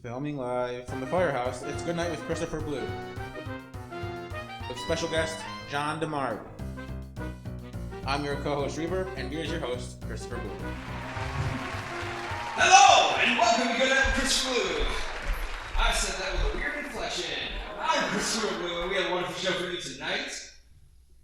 Filming live from the firehouse, it's Good Night with Christopher Blue. With special guest, John DeMuary. I'm your co-host, Reverb, and here's your host, Christopher Blue. Hello, and welcome to Good Night with Christopher Blue. I said that with a weird inflection. I'm Christopher Blue, and we have a wonderful show for you tonight.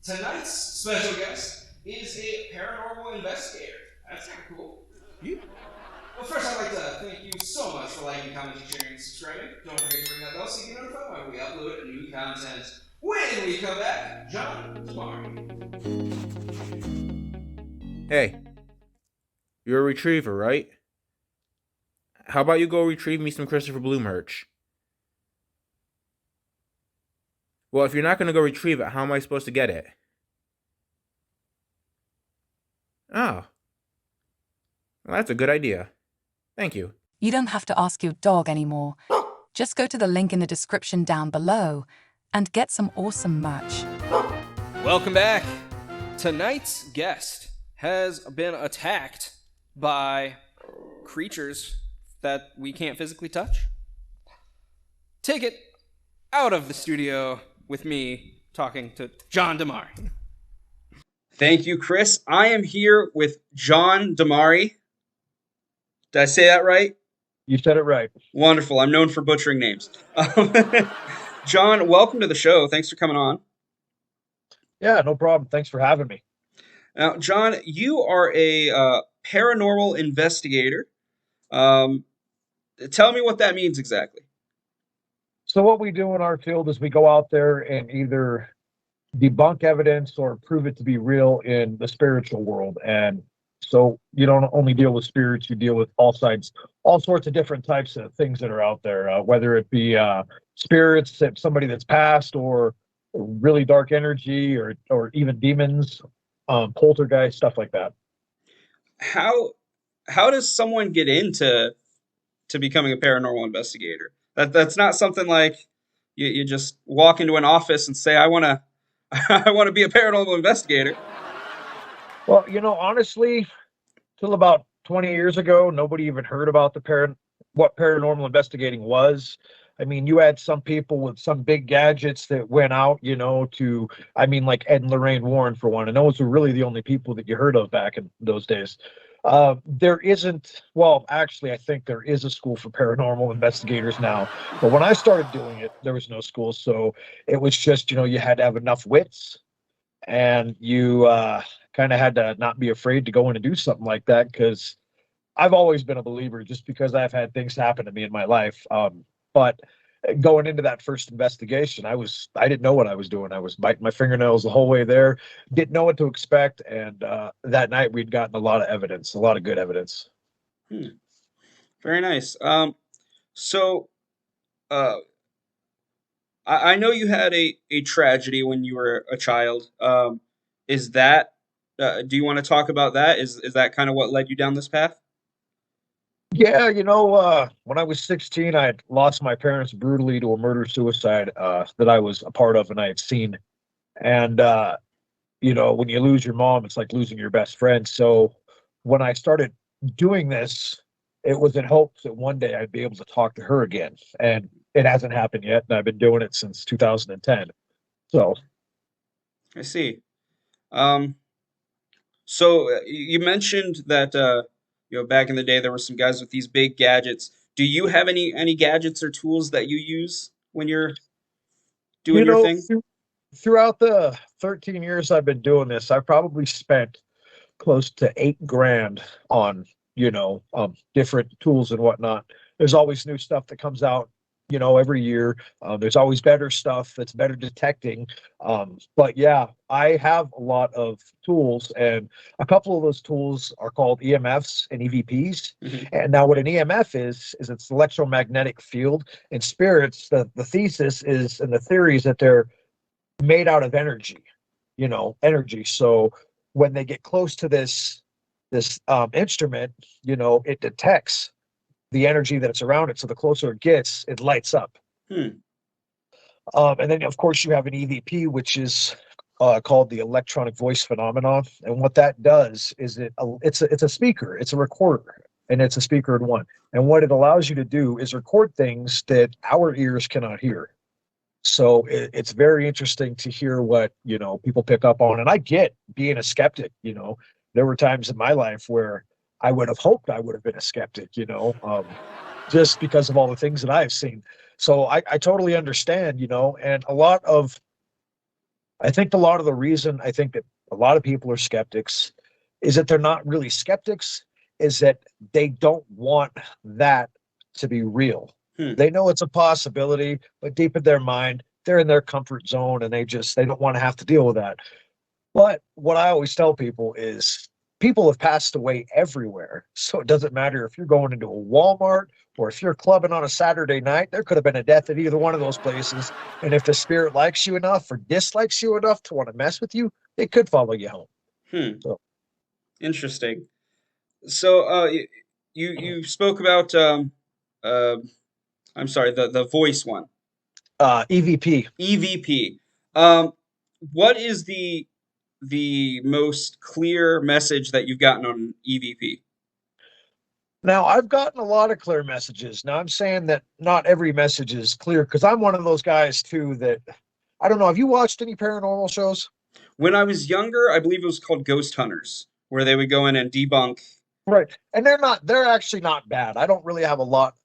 Tonight's special guest is a paranormal investigator. That's kind of cool. Yeah. Well, first, I'd like to thank you so much for liking, commenting, sharing, and subscribing. Don't forget to ring that bell so you get notified when we upload new content. When we come back, John DeMuary. Hey, you're a retriever, right? How about you go retrieve me some Christopher Blue merch? Well, if you're not going to go retrieve it, how am I supposed to get it? Oh. Well, that's a good idea. Thank you. You don't have to ask your dog anymore. Just go to the link in the description down below and get some awesome merch. Welcome back. Tonight's guest has been attacked by creatures that we can't physically touch. Take it out of the studio with me talking to John DeMuary. Thank you, Chris. I am here with John DeMuary. Did I say that right? You said it right. Wonderful. I'm known for butchering names. John, welcome to the show. Thanks for coming on. Yeah, no problem. Thanks for having me. Now, John, you are a paranormal investigator. Tell me what that means exactly. So what we do in our field is we go out there and either debunk evidence or prove it to be real in the spiritual world. And so you don't only deal with spirits, you deal with all sorts of different types of things that are out there, whether it be spirits, somebody that's passed, or really dark energy, or even demons, poltergeist, stuff like that. How does someone get into becoming a paranormal investigator? That's not something like you just walk into an office and say, I want to be a paranormal investigator. Well, honestly, till about 20 years ago, nobody even heard about what paranormal investigating was. I mean, you had some people with some big gadgets that went out, like Ed and Lorraine Warren, for one, and those were really the only people that you heard of back in those days. There isn't, well, actually, I think there is a school for paranormal investigators now, but when I started doing it, there was no school, so it was just, you had to have enough wits, and you kind of had to not be afraid to go in and do something like that, because I've always been a believer just because I've had things happen to me in my life. But going into that first investigation, I didn't know what I was doing. I was biting my fingernails the whole way there, didn't know what to expect. And that night we'd gotten a lot of evidence, a lot of good evidence. Very nice. So I know you had a tragedy when you were a child. Is that, do you want to talk about that? Is that kind of what led you down this path? Yeah, when I was 16, I had lost my parents brutally to a murder-suicide that I was a part of and I had seen. And, when you lose your mom, it's like losing your best friend. So when I started doing this, it was in hopes that one day I'd be able to talk to her again. And it hasn't happened yet, and I've been doing it since 2010. So. I see. So you mentioned that back in the day there were some guys with these big gadgets. Do you have any gadgets or tools that you use when you're doing your thing? Throughout the 13 years I've been doing this, I've probably spent close to $8,000 on different tools and whatnot. There's always new stuff that comes out every year. There's always better stuff that's better detecting. But yeah, I have a lot of tools, and a couple of those tools are called EMFs and EVPs. Mm-hmm. And now what an EMF is it's electromagnetic field. In spirits, the thesis is, and the theory is that they're made out of energy, energy. So when they get close to this instrument, it detects the energy that's around it. So the closer it gets, it lights up. And then, of course, you have an EVP, which is called the electronic voice phenomenon. And what that does is it's a speaker, it's a recorder. and it's a speaker in one. And what it allows you to do is record things that our ears cannot hear. So it's very interesting to hear what, people pick up on. And I get being a skeptic, there were times in my life where I would have hoped I would have been a skeptic, just because of all the things that I've seen. So I totally understand, and I think a lot of the reason I think that a lot of people are skeptics is that they're not really skeptics, is that they don't want that to be real. They know it's a possibility, but deep in their mind, they're in their comfort zone and they don't want to have to deal with that. But what I always tell people is people have passed away everywhere. So it doesn't matter if you're going into a Walmart or if you're clubbing on a Saturday night, there could have been a death at either one of those places. And if the spirit likes you enough or dislikes you enough to want to mess with you, it could follow you home. So. Interesting. So you spoke about I'm sorry, the voice one. EVP. EVP. What is the most clear message that you've gotten on EVP? Now, I've gotten a lot of clear messages. Now, I'm saying that not every message is clear because I'm one of those guys, too, that I don't know. Have you watched any paranormal shows? When I was younger, I believe it was called Ghost Hunters, where they would go in and debunk. Right. And they're actually not bad. I don't really have a lot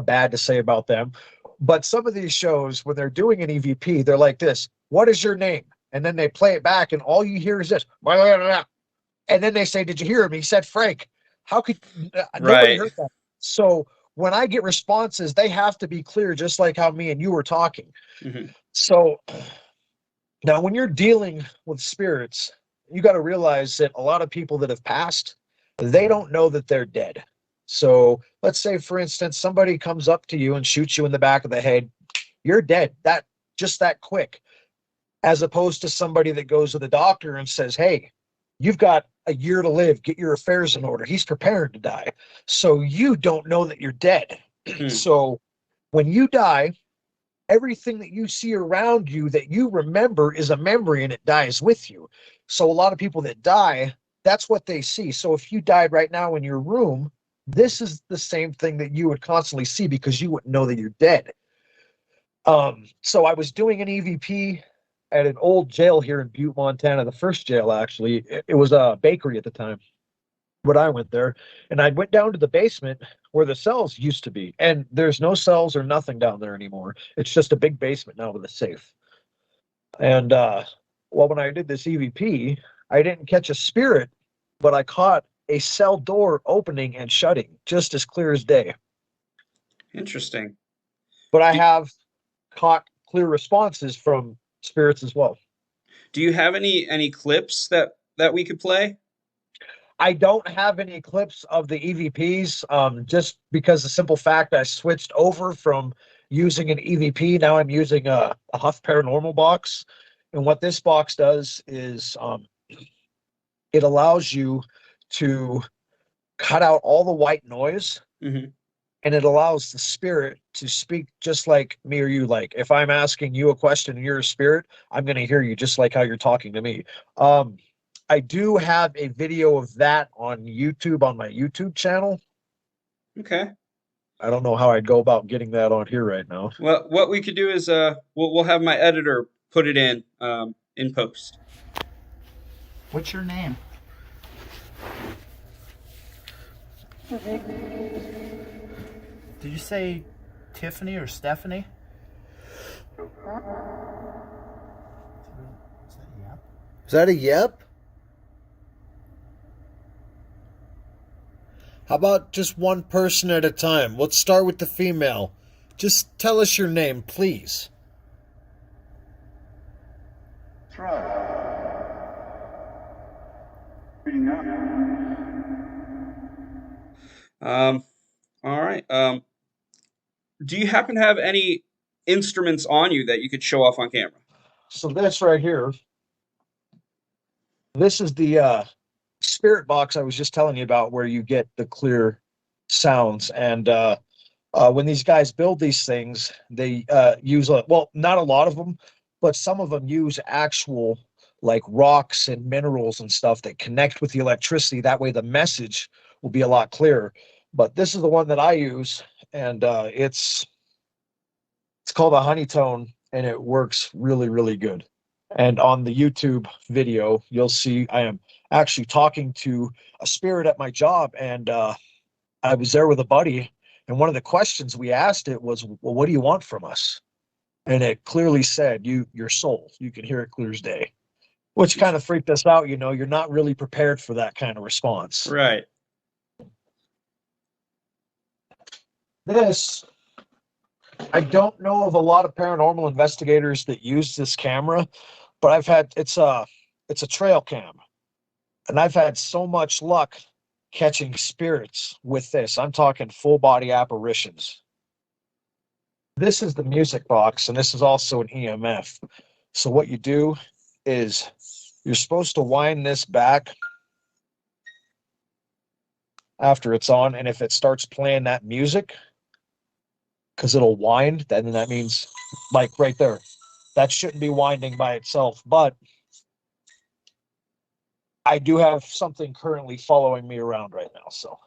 bad to say about them. But some of these shows, when they're doing an EVP, they're like this: what is your name? And then they play it back, and all you hear is this. And then they say, did you hear him? He said Frank. How could nobody heard that? So when I get responses, they have to be clear, just like how me and you were talking. Mm-hmm. So now when you're dealing with spirits, you got to realize that a lot of people that have passed, they don't know that they're dead. So let's say, for instance, somebody comes up to you and shoots you in the back of the head. You're dead. Just that quick. As opposed to somebody that goes to the doctor and says, hey, you've got a year to live. Get your affairs in order. He's prepared to die. So you don't know that you're dead. So when you die, everything that you see around you that you remember is a memory and it dies with you. So a lot of people that die, that's what they see. So if you died right now in your room, this is the same thing that you would constantly see because you wouldn't know that you're dead. So I was doing an EVP at an old jail here in Butte, Montana, the first jail, actually. It was a bakery at the time. But I went there, and I went down to the basement where the cells used to be. And there's no cells or nothing down there anymore. It's just a big basement now with a safe. And, when I did this EVP, I didn't catch a spirit, but I caught a cell door opening and shutting, just as clear as day. Interesting. But I have caught clear responses from spirits as well. Do you have any clips that we could play? I don't have any clips of the EVPs, just because the simple fact I switched over from using an EVP. Now I'm using a Huff Paranormal box. And what this box does is it allows you to cut out all the white noise. Mm-hmm. And it allows the spirit to speak just like me or you. Like if I'm asking you a question and you're a spirit, I'm going to hear you just like how you're talking to me. I do have a video of that on YouTube, on my YouTube channel. Okay. I don't know how I'd go about getting that on here right now. Well, what we could do is we'll have my editor put it in post. What's your name? Did you say Tiffany or Stephanie? Is that a yep? How about just one person at a time? Let's start with the female. Just tell us your name, please. All right. Do you happen to have any instruments on you that you could show off on camera? So this right here, this is the spirit box I was just telling you about, where you get the clear sounds. And when these guys build these things, they use not a lot of them, but some of them use actual like rocks and minerals and stuff that connect with the electricity. That way the message will be a lot clearer. but this is the one that I use, and it's called a honeytone, and it works really, really good. And on the YouTube video, you'll see I am actually talking to a spirit at my job, and I was there with a buddy, and one of the questions we asked it was, "Well, what do you want from us?" And it clearly said, your soul." You can hear it clear as day, which kind of freaked us out. You're not really prepared for that kind of response. Right. This, I don't know of a lot of paranormal investigators that use this camera, but it's a trail cam, and I've had so much luck catching spirits with this. I'm talking full body apparitions. This is the music box, and this is also an EMF. So what you do is you're supposed to wind this back after it's on, and if it starts playing that music, because it'll wind, then that means, like right there, that shouldn't be winding by itself. But I do have something currently following me around right now, so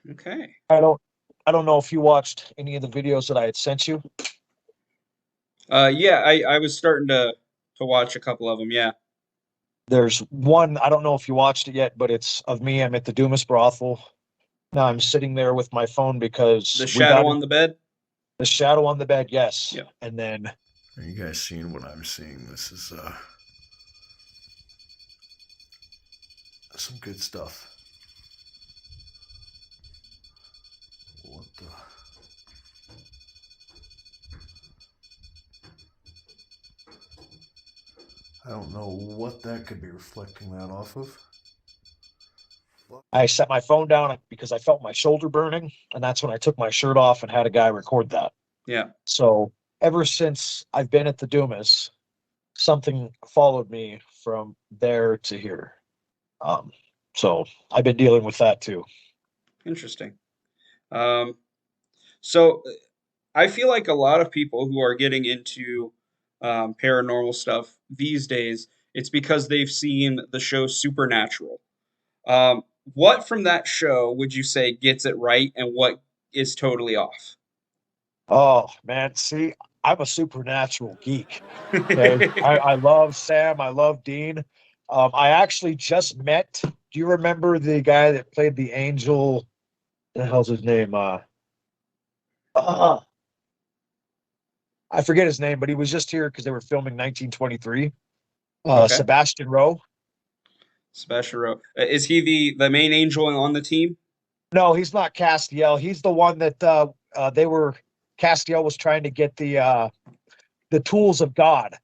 Okay. I don't know if you watched any of the videos that I had sent you. Yeah, I was starting to watch a couple of them. Yeah. There's one, I don't know if you watched it yet, but it's of me. I'm at the Dumas brothel. Now I'm sitting there with my phone because The shadow on the bed. the shadow on the bed, yes. Yeah. And then Are you guys seeing what I'm seeing? This is some good stuff. What the? I don't know what that could be reflecting that off of. I set my phone down because I felt my shoulder burning, and that's when I took my shirt off and had a guy record that. Yeah. So ever since I've been at the Dumas, something followed me from there to here. So I've been dealing with that too. Interesting. So I feel like a lot of people who are getting into paranormal stuff these days, it's because they've seen the show Supernatural. What from that show would you say gets it right, and what is totally off? Oh man, see, I'm a supernatural geek. Okay. I love Sam, I love Dean. I actually just met, do you remember the guy that played the angel? The hell's his name? I forget his name, but he was just here because they were filming 1923. Okay. Sebastian Rowe. Sebastian Rowe. Is he the main angel on the team? No, he's not Castiel. He's the one that Castiel was trying to get the tools of God,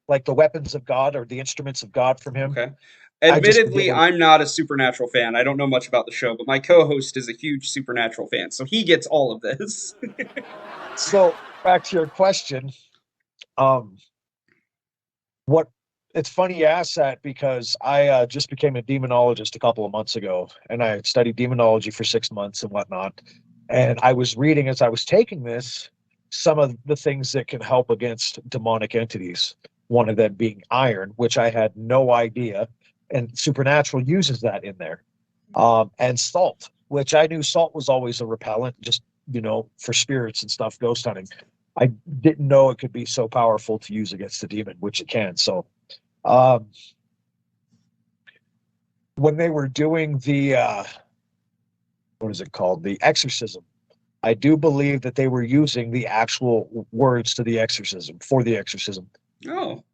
like the weapons of God or the instruments of God from him. Okay. Admittedly, I'm not a Supernatural fan. I don't know much about the show, but my co-host is a huge Supernatural fan, so he gets all of this. So back to your question, it's funny you ask that because I just became a demonologist a couple of months ago, and I studied demonology for 6 months and whatnot. And I was reading as I was taking this some of the things that can help against demonic entities. One of them being iron, which I had no idea, and Supernatural uses that in there. And salt, which I knew salt was always a repellent, just for spirits and stuff, ghost hunting. I didn't know it could be so powerful to use against the demon, which it can. So when they were doing the what is it called, the exorcism, I do believe that they were using the actual words to the exorcism for the exorcism. Oh.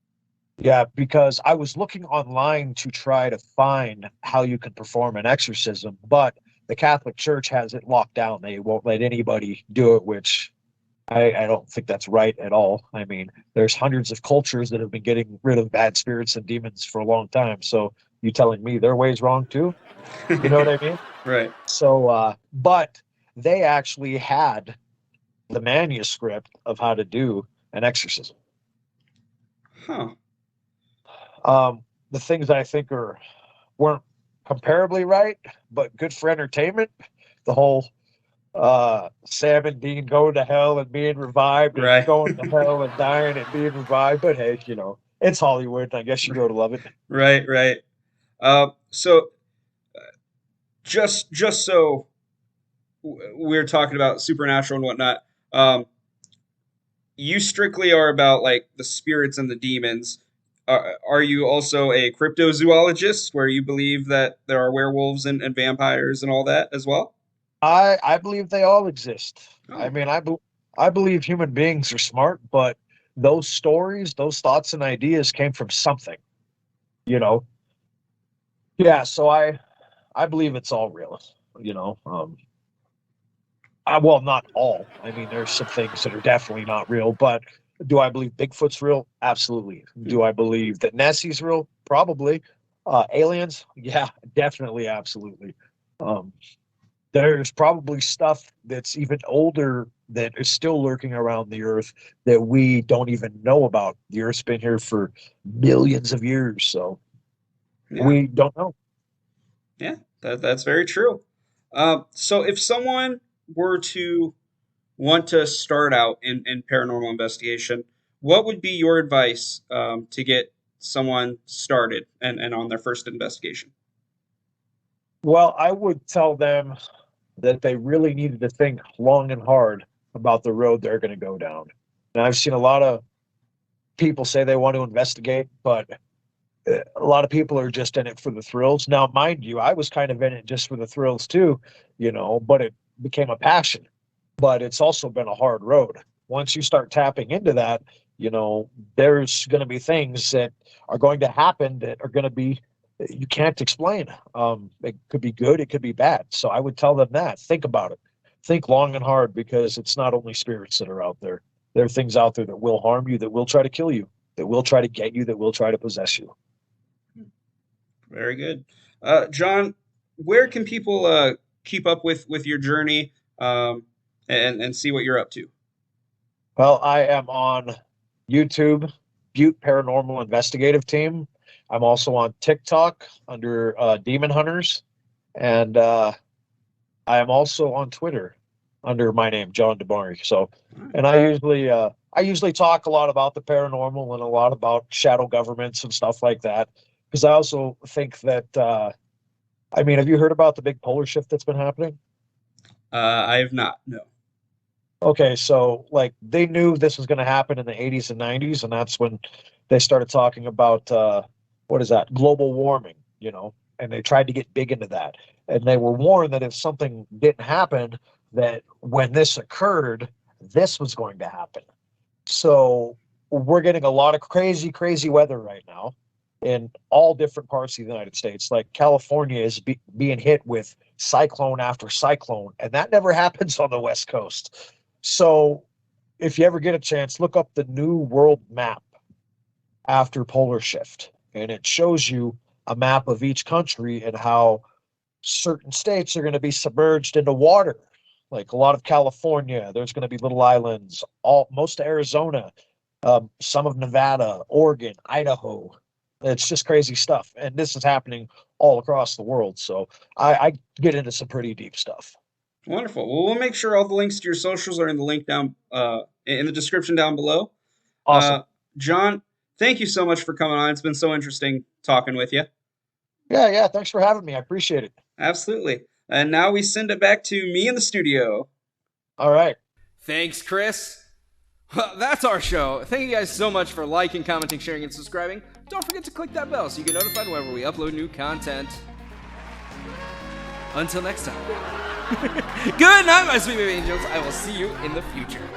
Yeah, because I was looking online to try to find how you can perform an exorcism, but the Catholic Church has it locked down. They won't let anybody do it, which I don't think that's right at all. I mean, there's hundreds of cultures that have been getting rid of bad spirits and demons for a long time. So you telling me their way's wrong too? You know what I mean? Right. So, but they actually had the manuscript of how to do an exorcism. Huh. The things I think weren't comparably right, but good for entertainment. The whole Sam and Dean going to hell and being revived, and Right. going to hell and dying and being revived. But hey, it's Hollywood. I guess you go to love it. Right, right. So just so we're talking about supernatural and whatnot. You strictly are about like the spirits and the demons. Are you also a cryptozoologist where you believe that there are werewolves and vampires and all that as well? I believe they all exist. I Oh, mean, I believe human beings are smart, but those stories, those thoughts and ideas came from something, you know. Yeah, so I believe it's all real, you know. Well, not all. I mean, there's some things that are definitely not real, but do I believe Bigfoot's real? Absolutely. hmm, Do I believe that Nessie's real? Probably. Aliens? Yeah, definitely, absolutely. Um, there's probably stuff that's even older that is still lurking around the earth that we don't even know about. The earth's been here for millions of years, so yeah, we don't know. yeah, that's very true. So if someone were to want to start out in paranormal investigation, what would be your advice to get someone started and on their first investigation? Well, I would tell them that they really needed to think long and hard about the road they're going to go down. And I've seen a lot of people say they want to investigate, but a lot of people are just in it for the thrills. Now, mind you, I was kind of in it just for the thrills too, you know, but it became a passion. But it's also been a hard road. Once you start tapping into that, you know, there's going to be things that are going to happen that are going to be you can't explain. It could be good, it could be bad. So I would tell them that. Think about it. Think long and hard because it's not only spirits that are out there. There are things out there that will harm you, that will try to kill you, that will try to get you, that will try to possess you. Very good. John, where can people keep up with your journey and see what you're up to? Well, I am on YouTube, Butte Paranormal Investigative Team. I'm also on TikTok under Demon Hunters, and I am also on Twitter under my name, John DeMuary. So, and I usually talk a lot about the paranormal and a lot about shadow governments and stuff like that. Because I also think that I mean, have you heard about the big polar shift that's been happening? I have not. No. Okay, so like they knew this was going to happen in the 80s and 90s, and that's when they started talking about what is that? Global warming, you know, and they tried to get big into that. And they were warned that if something didn't happen, that when this occurred, this was going to happen. So we're getting a lot of crazy, crazy weather right now in all different parts of the United States. Like California is being hit with cyclone after cyclone, and that never happens on the West Coast. So if you ever get a chance, look up the New World Map after polar shift, and it shows you a map of each country and how certain states are going to be submerged into water. Like a lot of California, there's going to be little islands, all most of Arizona, some of Nevada, Oregon, Idaho. It's just crazy stuff, and this is happening all across the world. So I get into some pretty deep stuff. Wonderful. Well, we'll make sure all the links to your socials are in the link down in the description down below. Awesome. John, thank you so much for coming on. It's been so interesting talking with you. Yeah. Thanks for having me. I appreciate it. Absolutely. And now we send it back to me in the studio. All right. Thanks, Chris. Well, that's our show. Thank you guys so much for liking, commenting, sharing, and subscribing. Don't forget to click that bell so you get notified whenever we upload new content. Until next time. Good night, my sweet baby angels. I will see you in the future.